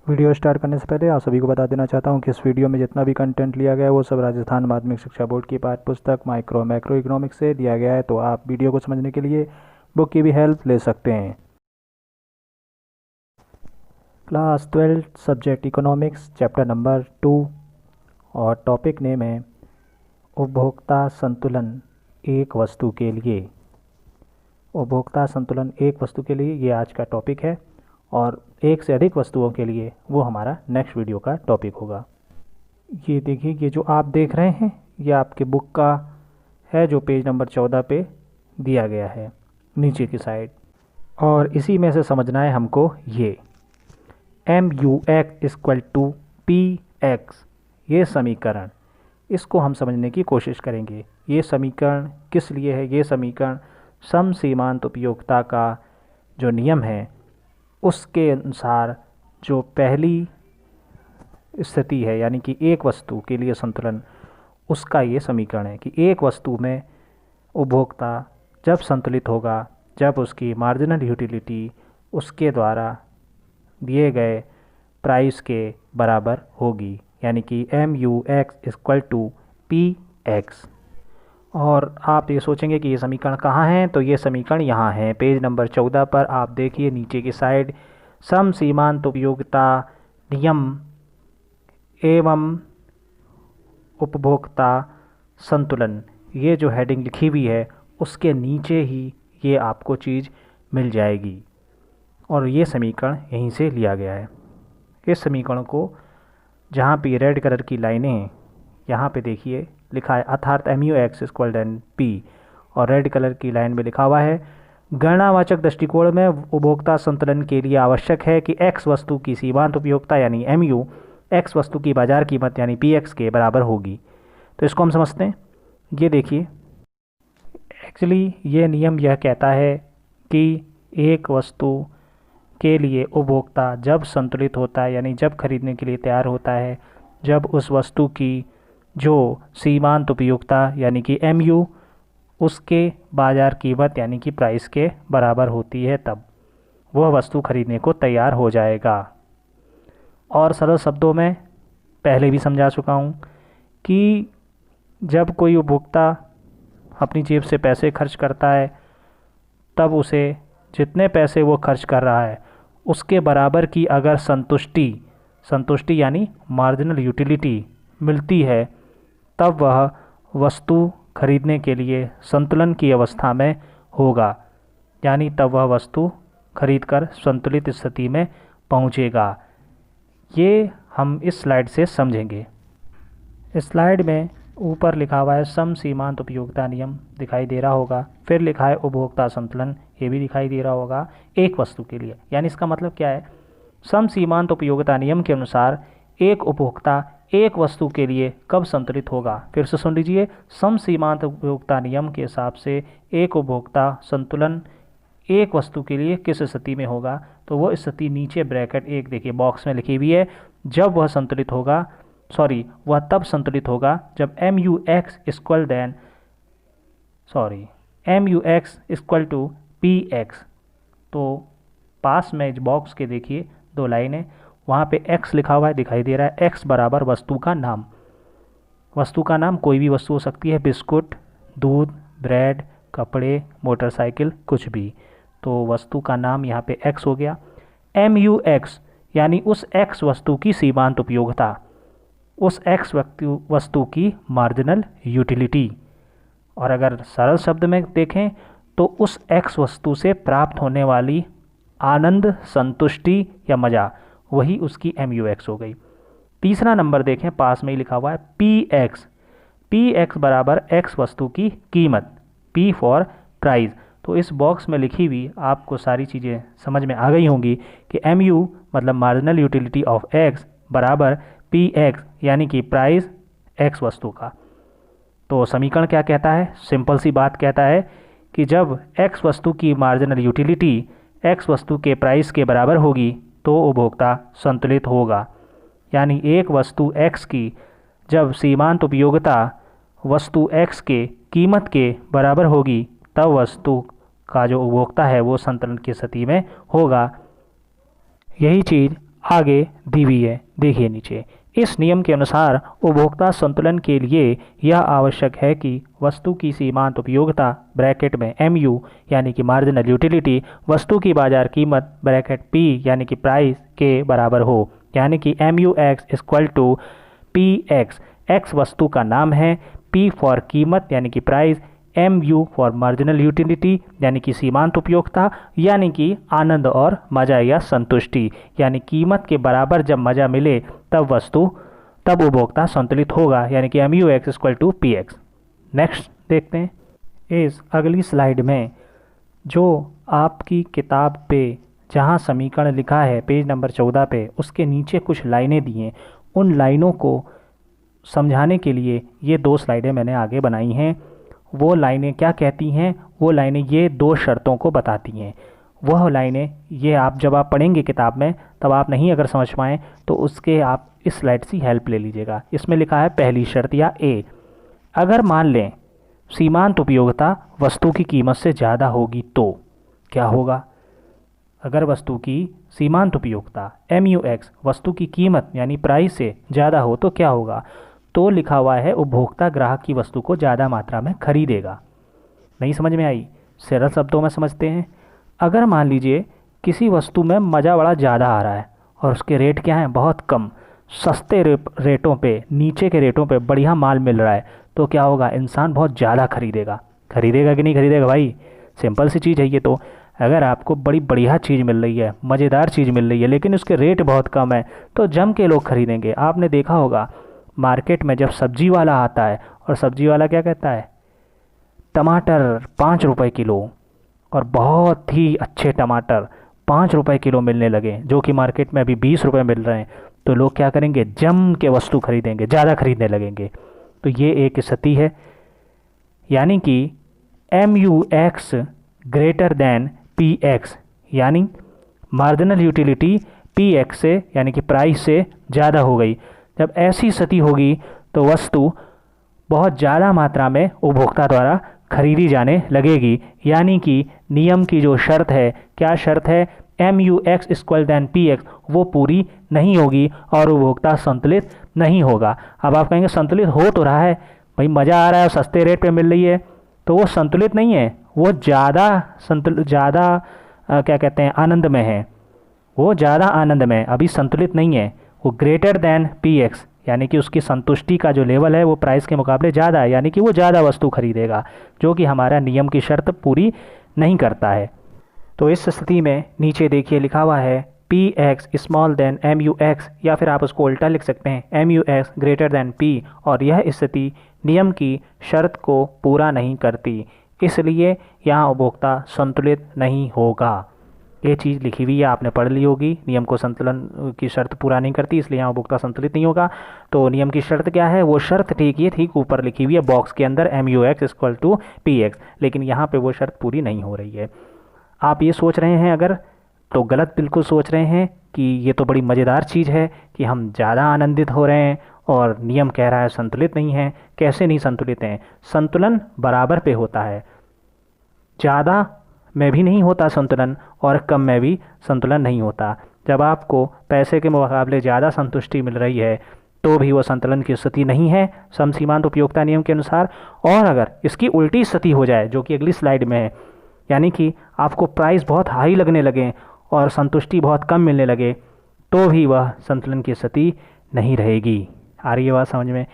Video start करने से पहले आप सभी को बता देना चाहता हूं कि इस वीडियो में जितना भी कंटेंट लिया गया है वो सब राजस्थान माध्यमिक शिक्षा बोर्ड की पाठ्य पुस्तक माइक्रो मैक्रो इकोनॉमिक्स से दिया गया है। तो आप वीडियो को समझने के लिए बुक की भी हेल्प ले सकते हैं। Class 12 subject economics chapter number 2 और टॉपिक नेम है उपभोक्ता संतुलन एक वस्तु के लिए। उपभोक्ता संतुलन एक वस्तु के लिए ये आज का टॉपिक है और एक से अधिक वस्तुओं के लिए वो हमारा नेक्स्ट वीडियो का टॉपिक होगा। ये देखिए, ये जो आप देख रहे हैं ये आपके बुक का है जो पेज नंबर 14 पे दिया गया है नीचे की साइड, और इसी में से समझना है हमको ये MUX इक्वल टू PX ये समीकरण, इसको हम समझने की कोशिश करेंगे। ये समीकरण किस लिए है? ये समीकरण समसीमांत उपयोगिता का जो नियम है उसके अनुसार जो पहली स्थिति है यानी कि एक वस्तु के लिए संतुलन, उसका ये समीकरण है कि एक वस्तु में उपभोक्ता जब संतुलित होगा जब उसकी मार्जिनल यूटिलिटी उसके द्वारा दिए गए प्राइस के बराबर होगी, यानी कि MUX इक्वल टू PX। और आप ये सोचेंगे कि ये समीकरण कहाँ है, तो ये समीकरण यहाँ है पेज नंबर 14 पर। आप देखिए नीचे की साइड समसीमांत उपयोगिता नियम एवं उपभोक्ता संतुलन, ये जो हेडिंग लिखी हुई है उसके नीचे ही ये आपको चीज़ मिल जाएगी और ये समीकरण यहीं से लिया गया है। इस समीकरण को जहाँ पे रेड कलर की लाइनें हैं यहाँ पे देखिए लिखा है अर्थात MUX इक्वल देन P, और रेड कलर की लाइन में लिखा हुआ है गणनावाचक दृष्टिकोण में उपभोक्ता संतुलन के लिए आवश्यक है कि X वस्तु की सीमांत उपयोगिता यानी MU X वस्तु की बाजार कीमत यानी PX के बराबर होगी। तो इसको हम समझते हैं। ये देखिए, एक्चुअली ये नियम यह कहता है कि एक वस्तु के लिए उपभोक्ता जब संतुलित होता है यानी जब खरीदने के लिए तैयार होता है, जब उस वस्तु की जो सीमांत उपयोगिता यानी कि MU उसके बाजार कीमत यानी कि प्राइस के बराबर होती है, तब वह वस्तु खरीदने को तैयार हो जाएगा। और सरल शब्दों में पहले भी समझा चुका हूँ कि जब कोई उपभोक्ता अपनी जेब से पैसे खर्च करता है तब उसे जितने पैसे वो खर्च कर रहा है उसके बराबर की अगर संतुष्टि यानी मार्जिनल यूटिलिटी मिलती है तब वह वस्तु खरीदने के लिए संतुलन की अवस्था में होगा, यानी तब वह वस्तु खरीदकर संतुलित स्थिति में पहुंचेगा। ये हम इस स्लाइड से समझेंगे। इस स्लाइड में ऊपर लिखा हुआ है समसीमांत उपयोगिता नियम दिखाई दे रहा होगा, फिर लिखा है उपभोक्ता संतुलन, ये भी दिखाई दे रहा होगा एक वस्तु के लिए। यानी इसका मतलब क्या है? समसीमांत उपयोगिता नियम के अनुसार एक उपभोक्ता एक वस्तु के लिए कब संतुलित होगा? फिर से सुन लीजिए, समसीमांत उपयोगिता नियम के हिसाब से एक उपभोक्ता संतुलन एक वस्तु के लिए किस स्थिति में होगा? तो वो स्थिति नीचे ब्रैकेट एक देखिए बॉक्स में लिखी हुई है, जब वह संतुलित होगा, वह तब संतुलित होगा जब MUX इक्वल टू PX। तो पास में बॉक्स के देखिए दो लाइनें, वहाँ पे X लिखा हुआ है दिखाई दे रहा है। X बराबर वस्तु का नाम, वस्तु का नाम कोई भी वस्तु हो सकती है, बिस्कुट, दूध, ब्रेड, कपड़े, मोटरसाइकिल, कुछ भी। तो वस्तु का नाम यहाँ पे X हो गया। MUX यानी उस X वस्तु की सीमांत उपयोगिता, उस X वस्तु की मार्जिनल यूटिलिटी। और अगर सरल शब्द में देखें तो उस X वस्तु से प्राप्त होने वाली आनंद, संतुष्टि या मज़ा, वही उसकी MUX हो गई। तीसरा नंबर देखें पास में ही लिखा हुआ है PX बराबर X वस्तु की कीमत, P फॉर प्राइस। तो इस बॉक्स में लिखी हुई आपको सारी चीज़ें समझ में आ गई होंगी कि MU मतलब मार्जिनल यूटिलिटी ऑफ X बराबर PX यानी कि प्राइस X वस्तु का। तो समीकरण क्या कहता है? सिंपल सी बात कहता है कि जब X वस्तु की मार्जिनल यूटिलिटी X वस्तु के प्राइस के बराबर होगी तो उपभोक्ता संतुलित होगा। यानी एक वस्तु X की जब सीमांत उपयोगिता वस्तु X के कीमत के बराबर होगी तब वस्तु का जो उपभोक्ता है वो संतुलन की स्थिति में होगा। यही चीज़ आगे दी हुई है, देखिए नीचे। इस नियम के अनुसार उपभोक्ता संतुलन के लिए यह आवश्यक है कि वस्तु की सीमांत उपयोगिता ब्रैकेट में MU यानी कि मार्जिनल यूटिलिटी वस्तु की बाजार कीमत ब्रैकेट P यानी कि प्राइस के बराबर हो, यानी कि MUX equal to PX। X वस्तु का नाम है, P फॉर कीमत यानी कि price, MU for marginal utility यानी कि सीमांत उपयोगिता, यानी कि आनंद और मजा या संतुष्टि, यानी कीमत के बराबर जब मजा मिले तब उपभोक्ता संतुलित होगा, यानी कि MUX equal to PX। Next देखते हैं इस अगली स्लाइड में, जो आपकी किताब पे जहाँ समीकरण लिखा है पेज नंबर 14 पे, उसके नीचे कुछ लाइनें दी हैं। उन लाइनों को समझाने के लिए ये 2 स्लाइडें मैंने आगे बनाई हैं। वो लाइनें क्या कहती हैं? वो लाइनें ये 2 शर्तों को बताती हैं। वह लाइनें ये जब आप पढ़ेंगे किताब में तब आप नहीं अगर समझ पाएँ तो उसके आप इस स्लाइड से हेल्प ले लीजिएगा। इसमें लिखा है पहली शर्त या A, अगर मान लें सीमांत उपयोगिता वस्तु की कीमत से ज़्यादा होगी तो क्या होगा? अगर वस्तु की सीमांत उपयोगिता MUX वस्तु की कीमत यानी प्राइस से ज़्यादा हो तो क्या होगा? तो लिखा हुआ है उपभोक्ता ग्राहक की वस्तु को ज़्यादा मात्रा में खरीदेगा। नहीं समझ में आई? सरल शब्दों में समझते हैं। अगर मान लीजिए किसी वस्तु में मज़ा बड़ा ज़्यादा आ रहा है और उसके रेट क्या हैं? बहुत कम, सस्ते रेटों पे, नीचे के रेटों पे बढ़िया माल मिल रहा है, तो क्या होगा? इंसान बहुत ज़्यादा खरीदेगा कि नहीं खरीदेगा भाई? सिंपल सी चीज़ है ये तो। अगर आपको बड़ी बढ़िया चीज़ मिल रही है, मज़ेदार चीज़ मिल रही है, लेकिन उसके रेट बहुत कम है, तो जम के लोग खरीदेंगे। आपने देखा होगा मार्केट में जब सब्जी वाला आता है और सब्जी वाला क्या कहता है? टमाटर 5 रुपए किलो, और बहुत ही अच्छे टमाटर 5 रुपए किलो मिलने लगे, जो कि मार्केट में अभी 20 रुपए मिल रहे हैं, तो लोग क्या करेंगे? जम के वस्तु खरीदेंगे, ज़्यादा खरीदने लगेंगे। तो ये एक स्थिति है, यानी कि MUX ग्रेटर दैन PX, यानी मार्जिनल यूटिलिटी PX से यानी कि प्राइस से ज़्यादा हो गई। जब ऐसी स्थिति होगी तो वस्तु बहुत ज़्यादा मात्रा में उपभोक्ता द्वारा खरीदी जाने लगेगी, यानी कि नियम की जो शर्त है, क्या शर्त है? MUX इक्वल दैन PX वो पूरी नहीं होगी और उपभोक्ता संतुलित नहीं होगा। अब आप कहेंगे संतुलित हो तो रहा है भाई, मज़ा आ रहा है, सस्ते रेट पे मिल रही है, तो वो संतुलित नहीं है, वो ज़्यादा क्या कहते हैं, आनंद में है। वो ज़्यादा आनंद में, अभी संतुलित नहीं है। वो ग्रेटर दैन PX यानी कि उसकी संतुष्टि का जो लेवल है वो प्राइस के मुकाबले ज़्यादा है, यानी कि वो ज़्यादा वस्तु खरीदेगा, जो कि हमारा नियम की शर्त पूरी नहीं करता है। तो इस स्थिति में नीचे देखिए लिखा हुआ है PX स्मॉल दैन MUX, या फिर आप उसको उल्टा लिख सकते हैं MUX ग्रेटर दैन P, और यह स्थिति नियम की शर्त को पूरा नहीं करती, इसलिए यहाँ उपभोक्ता संतुलित नहीं होगा। ये चीज़ लिखी हुई है, आपने पढ़ ली होगी। नियम को संतुलन की शर्त पूरा नहीं करती, इसलिए यहाँ उपभोक्ता संतुलित नहीं होगा। तो नियम की शर्त क्या है? वो शर्त ठीक ऊपर लिखी हुई है बॉक्स के अंदर, MUX इक्वल टू PX, लेकिन यहाँ पे वो शर्त पूरी नहीं हो रही है। आप ये सोच रहे हैं अगर, तो गलत बिल्कुल सोच रहे हैं कि ये तो बड़ी मज़ेदार चीज़ है कि हम ज़्यादा आनंदित हो रहे हैं और नियम कह रहा है संतुलित नहीं है। कैसे नहीं संतुलित हैं? संतुलन बराबर पे होता है, ज़्यादा में भी नहीं होता संतुलन और कम में भी संतुलन नहीं होता। जब आपको पैसे के मुकाबले ज़्यादा संतुष्टि मिल रही है तो भी वो संतुलन की स्थिति नहीं है समसीमांत उपयोगिता नियम के अनुसार। और अगर इसकी उल्टी स्थिति हो जाए, जो कि अगली स्लाइड में है, यानी कि आपको प्राइस बहुत हाई लगने लगे और संतुष्टि बहुत कम मिलने लगे, तो भी वह संतुलन की स्थिति नहीं रहेगी। आ रही है बात समझ में?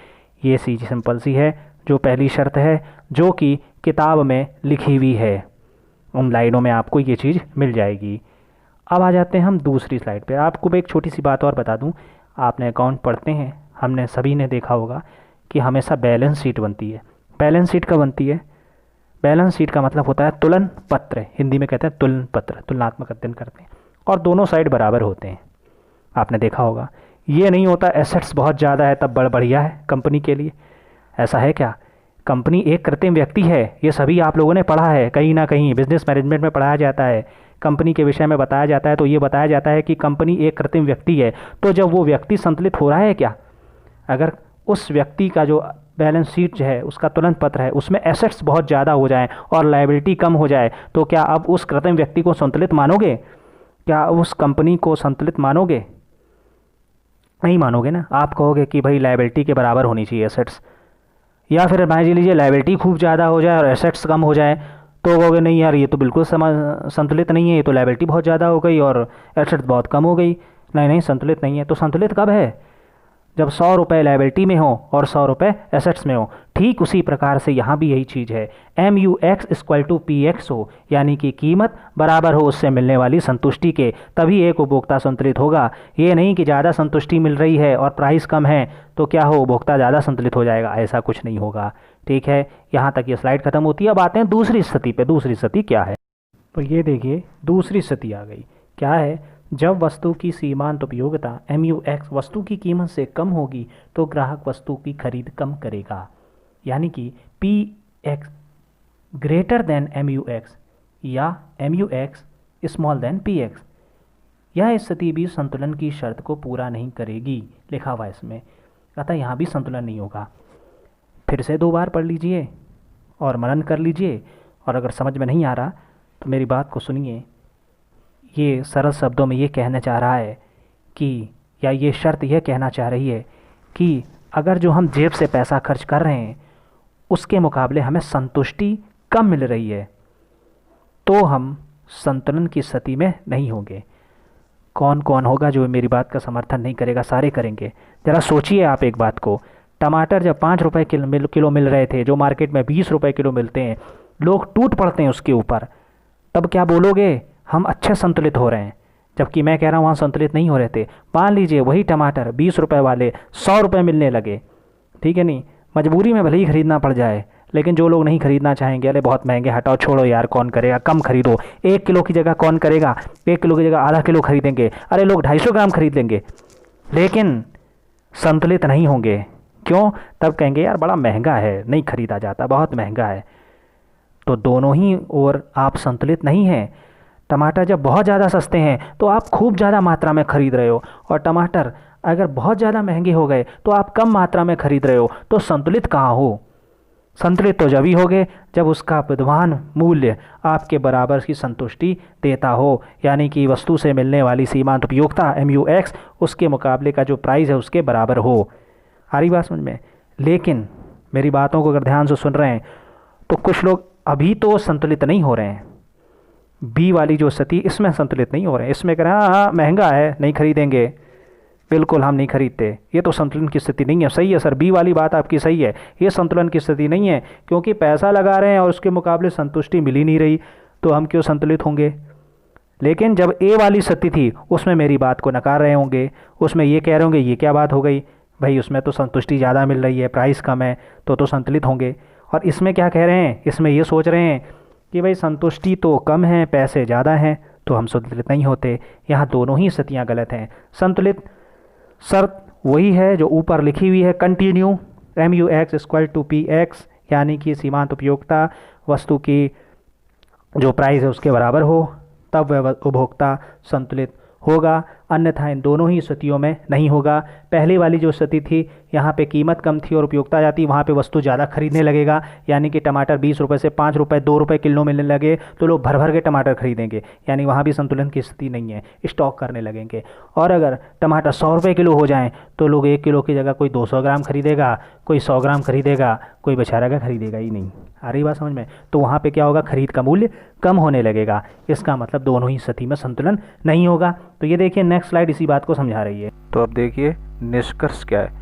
ये सी सिंपल सी है, जो पहली शर्त है जो कि किताब में लिखी हुई है, उन लाइनों में आपको ये चीज़ मिल जाएगी। अब आ जाते हैं हम दूसरी स्लाइड पे। आपको मैं एक छोटी सी बात और बता दूं, आपने अकाउंट पढ़ते हैं, हमने सभी ने देखा होगा कि हमेशा बैलेंस शीट बनती है। बैलेंस शीट कब बनती है? बैलेंस शीट का मतलब होता है तुलन पत्र, हिंदी में कहते हैं तुलन पत्र, तुलनात्मक अध्ययन करते हैं, और दोनों साइड बराबर होते हैं। आपने देखा होगा, ये नहीं होता एसेट्स बहुत ज़्यादा है तब बढ़िया है कंपनी के लिए। ऐसा है क्या? कंपनी एक कृत्रिम व्यक्ति है, ये सभी आप लोगों ने पढ़ा है, कहीं ना कहीं बिजनेस मैनेजमेंट में पढ़ाया जाता है, कंपनी के विषय में बताया जाता है। तो ये बताया जाता है कि कंपनी एक कृत्रिम व्यक्ति है, तो जब वो व्यक्ति संतुलित हो रहा है क्या? अगर उस व्यक्ति का जो बैलेंस शीट है, उसका तुलन पत्र है, उसमें एसेट्स बहुत ज़्यादा हो जाएं और लायबिलिटी कम हो जाए, तो क्या अब उस कृत्रिम व्यक्ति को संतुलित मानोगे? क्या उस कंपनी को संतुलित मानोगे? नहीं मानोगे ना, आप कहोगे कि भाई लायबिलिटी के बराबर होनी चाहिए एसेट्स, या फिर मान लीजिए लायबिलिटी खूब ज़्यादा हो जाए और एसेट्स कम हो जाए तो कहोगे नहीं यार ये तो बिल्कुल संतुलित नहीं है, ये तो लायबिलिटी बहुत ज़्यादा हो गई और एसेट्स बहुत कम हो गई। नहीं नहीं, संतुलित नहीं है। तो संतुलित कब है? जब 100 रुपये लायबिलिटी में हो और 100 रुपये एसेट्स में हो। ठीक उसी प्रकार से यहाँ भी यही चीज़ है, M U X equal to P X हो, यानी कि कीमत बराबर हो उससे मिलने वाली संतुष्टि के, तभी एक उपभोक्ता संतुलित होगा। ये नहीं कि ज़्यादा संतुष्टि मिल रही है और प्राइस कम है तो क्या हो, उपभोक्ता ज़्यादा संतुलित हो जाएगा, ऐसा कुछ नहीं होगा। ठीक है, यहाँ तक ये स्लाइड खत्म होती है। अब आते हैं दूसरी स्थिति पे। दूसरी स्थिति क्या है? तो ये देखिए दूसरी स्थिति आ गई। क्या है? जब वस्तु की सीमांत उपयोगिता एम यू एक्स वस्तु की कीमत से कम होगी तो ग्राहक वस्तु की खरीद कम करेगा, यानी कि P X greater than M U X या M U X small than P X. यह स्थिति भी संतुलन की शर्त को पूरा नहीं करेगी, लिखा हुआ है इसमें। अतः यहाँ भी संतुलन नहीं होगा। फिर से 2 बार पढ़ लीजिए और मनन कर लीजिए, और अगर समझ में नहीं आ रहा तो मेरी बात को सुनिए। ये सरल शब्दों में ये कहना चाह रहा है कि, या ये शर्त यह कहना चाह रही है कि अगर जो हम जेब से पैसा खर्च कर रहे हैं उसके मुकाबले हमें संतुष्टि कम मिल रही है तो हम संतुलन की स्थिति में नहीं होंगे। कौन कौन होगा जो मेरी बात का समर्थन नहीं करेगा? सारे करेंगे। ज़रा सोचिए आप एक बात को, टमाटर जब 5 रुपये किलो मिल रहे थे, जो मार्केट में 20 रुपये किलो मिलते हैं, लोग टूट पड़ते हैं उसके ऊपर, तब क्या बोलोगे? हम अच्छे संतुलित हो रहे हैं। जबकि मैं कह रहा हूँ वहाँ संतुलित नहीं हो रहे थे। मान लीजिए वही टमाटर 20 रुपये वाले 100 रुपये मिलने लगे, ठीक है नहीं, मजबूरी में भले ही खरीदना पड़ जाए, लेकिन जो लोग नहीं खरीदना चाहेंगे, अरे बहुत महंगे, हटाओ छोड़ो यार, कौन करेगा, कम खरीदो, 1 किलो की जगह कौन करेगा, 1 किलो की जगह आधा किलो खरीदेंगे, अरे लोग 250 ग्राम खरीद लेंगे, लेकिन संतुलित नहीं होंगे। क्यों? तब कहेंगे यार बड़ा महंगा है, नहीं खरीदा जाता, बहुत महंगा है। तो दोनों ही ओर आप संतुलित नहीं हैं। टमाटर जब बहुत ज़्यादा सस्ते हैं तो आप खूब ज़्यादा मात्रा में ख़रीद रहे हो, और टमाटर अगर बहुत ज़्यादा महंगे हो गए तो आप कम मात्रा में ख़रीद रहे हो, तो संतुलित कहाँ हो? संतुलित तो जब ही होगे जब उसका विद्यमान मूल्य आपके बराबर की संतुष्टि देता हो, यानी कि वस्तु से मिलने वाली सीमांत उपयोगिता एम यू एक्स उसके मुकाबले का जो प्राइस है उसके बराबर हो। आ रही बात समझ में? लेकिन मेरी बातों को अगर ध्यान से सुन रहे हैं तो कुछ लोग अभी तो संतुलित नहीं हो रहे हैं। बी वाली जो स्थिति, इसमें संतुलित नहीं हो रहे हैं। इसमें कह रहे हैं हाँ महंगा है, नहीं खरीदेंगे, बिल्कुल हम नहीं खरीदते, ये तो संतुलन की स्थिति नहीं है। सही है सर, बी वाली बात आपकी सही है, ये संतुलन की स्थिति नहीं है, क्योंकि पैसा लगा रहे हैं और उसके मुकाबले संतुष्टि मिल ही नहीं रही, तो हम क्यों संतुलित होंगे? लेकिन जब ए वाली स्थिति थी उसमें मेरी बात को नकार रहे होंगे, उसमें ये कह रहे होंगे ये क्या बात हो गई भाई, उसमें तो संतुष्टि ज़्यादा मिल रही है, प्राइस कम है, तो संतुलित होंगे। और इसमें क्या कह रहे हैं? इसमें ये सोच रहे हैं कि भाई संतुष्टि तो कम है, पैसे ज़्यादा हैं, तो हम संतुलित नहीं होते। यहाँ दोनों ही स्थितियाँ गलत हैं। संतुलित शर्त वही है जो ऊपर लिखी हुई है, continue M U X equal to P X, यानी कि सीमांत उपयोगिता वस्तु की जो प्राइस है उसके बराबर हो, तब वह उपभोक्ता संतुलित होगा, अन्यथा इन दोनों ही स्थितियों में नहीं होगा। पहली वाली जो स्थिति थी, यहाँ पे कीमत कम थी और उपयोगिता जाती, वहाँ पे वस्तु ज़्यादा खरीदने लगेगा, यानी कि टमाटर 20 रुपये से 5 रुपये 2 रुपये किलो मिलने लगे तो लोग भर भर के टमाटर खरीदेंगे, यानी वहाँ भी संतुलन की स्थिति नहीं है, स्टॉक करने लगेंगे। और अगर टमाटर 100 रुपये किलो हो जाएँ तो लोग 1 किलो की जगह कोई 200 ग्राम खरीदेगा, कोई 100 ग्राम खरीदेगा, कोई बेचारा का खरीदेगा ही नहीं। आ रही बात समझ में? तो वहाँ पे क्या होगा? खरीद का मूल्य कम होने लगेगा। इसका मतलब दोनों ही स्थिति में संतुलन नहीं होगा। तो ये देखिए नेक्स्ट स्लाइड इसी बात को समझा रही है। तो अब देखिए निष्कर्ष क्या है।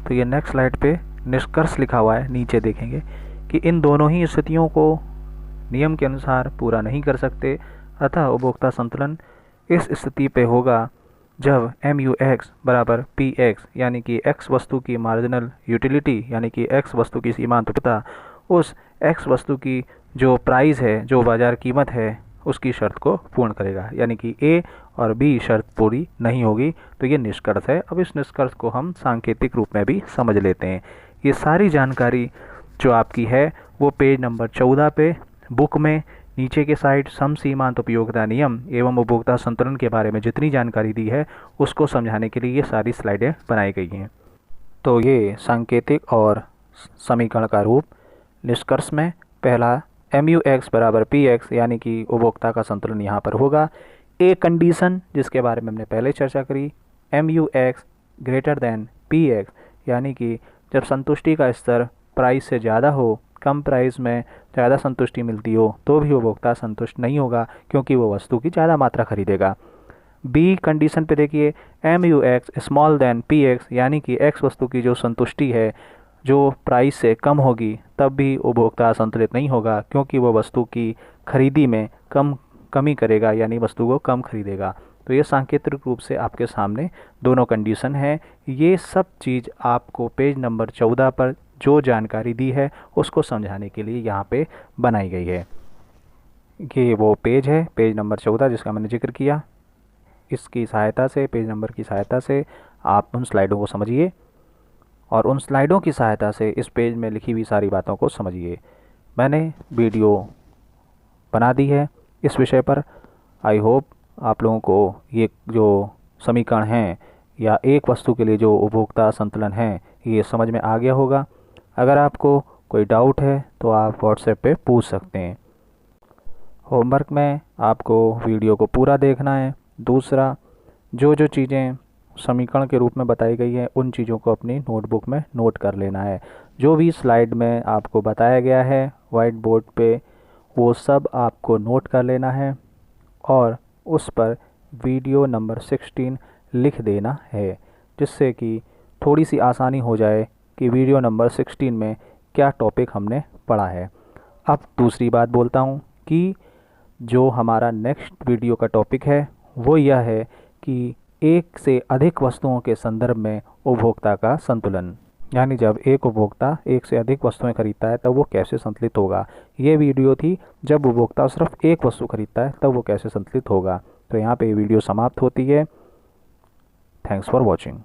तो ये नेक्स्ट स्लाइड पे निष्कर्ष लिखा हुआ है, नीचे देखेंगे कि इन दोनों ही स्थितियों को नियम के अनुसार पूरा नहीं कर सकते, अतः उपभोक्ता संतुलन इस स्थिति पे होगा जब एम यू एक्स बराबर पी एक्स, यानी कि एक्स वस्तु की मार्जिनल यूटिलिटी, यानी कि एक्स वस्तु की सीमांत उपयोगिता उस एक्स वस्तु की जो प्राइस है, जो बाज़ार कीमत है, उसकी शर्त को पूर्ण करेगा, यानी कि ए और बी शर्त पूरी नहीं होगी। तो ये निष्कर्ष है। अब इस निष्कर्ष को हम सांकेतिक रूप में भी समझ लेते हैं। ये सारी जानकारी जो आपकी है वो पेज नंबर 14 पे बुक में नीचे के साइड सम सीमांत उपयोगिता नियम एवं उपभोक्ता संतुलन के बारे में जितनी जानकारी दी है उसको समझाने के लिए ये सारी स्लाइडें बनाई गई हैं। तो ये सांकेतिक और समीकरण का रूप। निष्कर्ष में पहला एम यू एक्स बराबर पी एक्स, यानी कि उपभोक्ता का संतुलन यहाँ पर होगा। ए कंडीशन जिसके बारे में हमने पहले चर्चा करी, M U X greater than P X, यानी कि जब संतुष्टि का स्तर प्राइस से ज़्यादा हो, कम प्राइस में ज़्यादा संतुष्टि मिलती हो, तो भी उपभोक्ता संतुष्ट नहीं होगा क्योंकि वो वस्तु की ज़्यादा मात्रा खरीदेगा। बी कंडीशन पे देखिए, M U X small than P X, यानी कि एक्स वस्तु की जो संतुष्टि है जो प्राइस से कम होगी तब भी उपभोक्ता संतुलित नहीं होगा क्योंकि वो वस्तु की खरीदी में कमी करेगा, यानी वस्तु को कम खरीदेगा। तो ये सांकेतिक रूप से आपके सामने दोनों कंडीशन है। ये सब चीज़ आपको पेज नंबर 14 पर जो जानकारी दी है उसको समझाने के लिए यहाँ पे बनाई गई है। ये वो पेज है, पेज नंबर 14 जिसका मैंने जिक्र किया। इसकी सहायता से, पेज नंबर की सहायता से आप उन स्लाइडों को समझिए और उन स्लाइडों की सहायता से इस पेज में लिखी हुई सारी बातों को समझिए। मैंने वीडियो बना दी है इस विषय पर। आई होप आप लोगों को ये जो समीकरण हैं या एक वस्तु के लिए जो उपभोक्ता संतुलन है ये समझ में आ गया होगा। अगर आपको कोई डाउट है तो आप व्हाट्सएप पे पूछ सकते हैं। होमवर्क में आपको वीडियो को पूरा देखना है। दूसरा, जो जो चीज़ें समीकरण के रूप में बताई गई है उन चीज़ों को अपनी नोटबुक में नोट कर लेना है। जो भी स्लाइड में आपको बताया गया है वाइट बोर्ड पे, वो सब आपको नोट कर लेना है और उस पर वीडियो नंबर 16 लिख देना है, जिससे कि थोड़ी सी आसानी हो जाए कि वीडियो नंबर 16 में क्या टॉपिक हमने पढ़ा है। अब दूसरी बात बोलता हूँ कि जो हमारा नेक्स्ट वीडियो का टॉपिक है वो यह है कि एक से अधिक वस्तुओं के संदर्भ में उपभोक्ता का संतुलन, यानी जब एक उपभोक्ता एक से अधिक वस्तुएं खरीदता है तब वो कैसे संतुलित होगा। ये वीडियो थी जब उपभोक्ता सिर्फ एक वस्तु खरीदता है तब वो कैसे संतुलित होगा। तो यहाँ पे ये वीडियो समाप्त होती है। Thanks for watching.